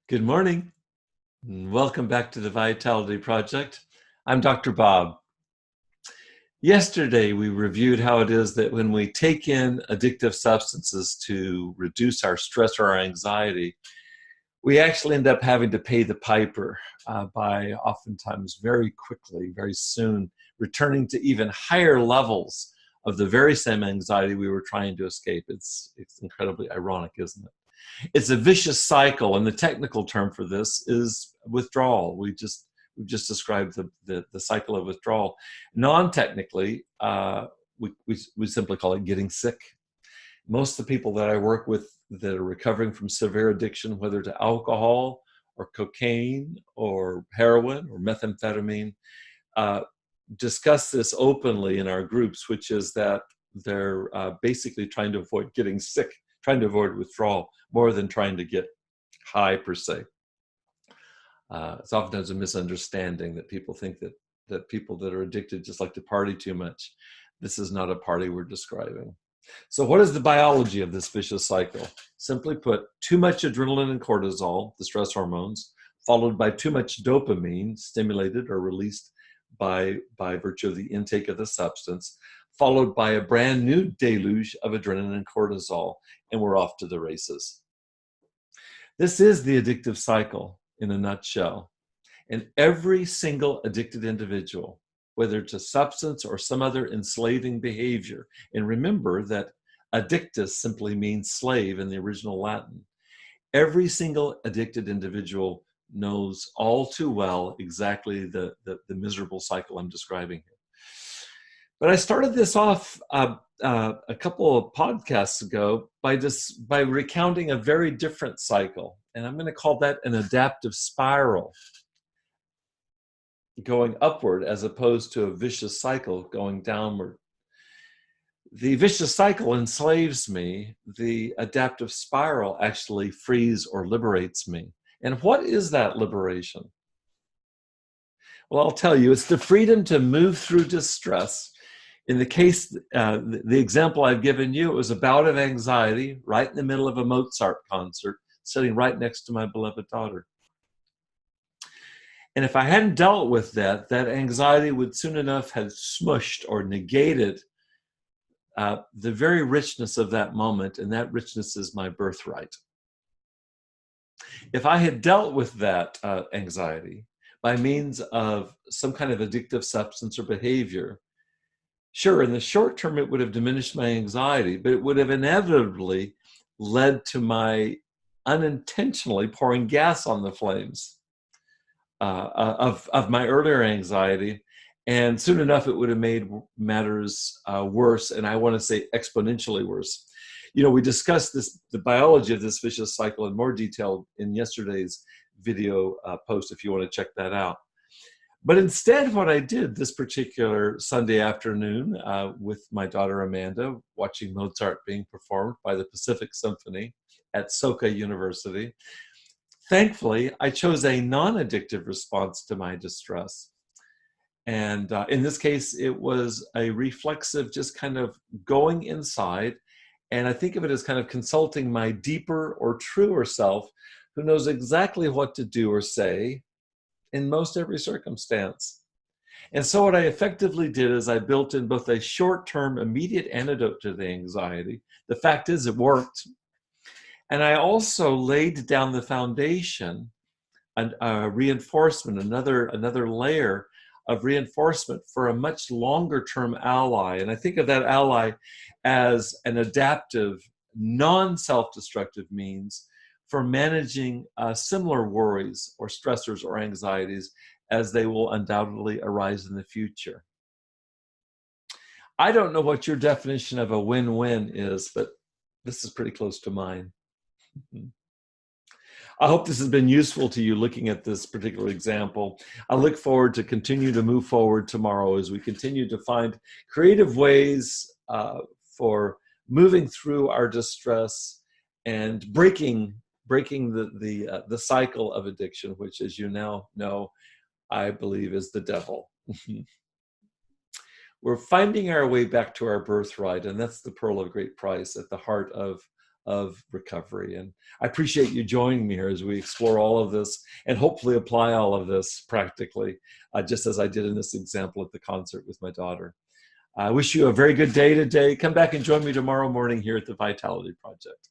Good morning, and welcome back to the Vitality Project. I'm Dr. Bob. Yesterday, we reviewed how it is that when we take in addictive substances to reduce our stress or our anxiety, we actually end up having to pay the piper by oftentimes very quickly, very soon, returning to even higher levels of the very same anxiety we were trying to escape. It's incredibly ironic, isn't it? It's a vicious cycle, and the technical term for this is withdrawal. We've just described the cycle of withdrawal. Non-technically, we simply call it getting sick. Most of the people that I work with that are recovering from severe addiction, whether to alcohol or cocaine or heroin or methamphetamine, discuss this openly in our groups, which is that they're basically trying to avoid getting sick, trying to avoid withdrawal more than trying to get high per se. It's oftentimes a misunderstanding that people think that people that are addicted just like to party too much. This is not a party we're describing. So what is the biology of this vicious cycle? Simply put, too much adrenaline and cortisol, the stress hormones, followed by too much dopamine, stimulated or released by virtue of the intake of the substance, followed by a brand new deluge of adrenaline and cortisol, and we're off to the races. This is the addictive cycle in a nutshell. And every single addicted individual, whether it's a substance or some other enslaving behavior, and remember that addictus simply means slave in the original Latin, every single addicted individual knows all too well exactly the miserable cycle I'm describing here. But I started this off a couple of podcasts ago by recounting a very different cycle, and I'm going to call that an adaptive spiral, going upward as opposed to a vicious cycle going downward. The vicious cycle enslaves me. The adaptive spiral actually frees or liberates me. And what is that liberation? Well, I'll tell you, it's the freedom to move through distress. In the case, the example I've given you, it was a bout of anxiety right in the middle of a Mozart concert, sitting right next to my beloved daughter. And if I hadn't dealt with that anxiety would soon enough have smushed or negated the very richness of that moment, and that richness is my birthright. If I had dealt with that anxiety by means of some kind of addictive substance or behavior, sure, in the short term, it would have diminished my anxiety, but it would have inevitably led to my unintentionally pouring gas on the flames of my earlier anxiety. And soon enough, it would have made matters worse, and I want to say exponentially worse. You know, we discussed the biology of this vicious cycle in more detail in yesterday's video post, if you want to check that out. But instead, what I did this particular Sunday afternoon with my daughter Amanda, watching Mozart being performed by the Pacific Symphony at Soka University, thankfully, I chose a non-addictive response to my distress. And in this case, it was a reflexive, just kind of going inside. And I think of it as kind of consulting my deeper or truer self, who knows exactly what to do or say in most every circumstance. And so what I effectively did is I built in both a short-term immediate antidote to the anxiety. The fact is it worked. And I also laid down the foundation, a reinforcement, another layer of reinforcement for a much longer term ally. And I think of that ally as an adaptive, non-self-destructive means for managing similar worries or stressors or anxieties as they will undoubtedly arise in the future. I don't know what your definition of a win-win is, but this is pretty close to mine. I hope this has been useful to you looking at this particular example. I look forward to continue to move forward tomorrow as we continue to find creative ways for moving through our distress and breaking the cycle of addiction, which, as you now know, I believe is the devil. We're finding our way back to our birthright, and that's the pearl of great price at the heart of of recovery. And I appreciate you joining me here as we explore all of this and hopefully apply all of this practically, just as I did in this example at the concert with my daughter. I wish you a very good day today. Come back and join me tomorrow morning here at the Vitality Project.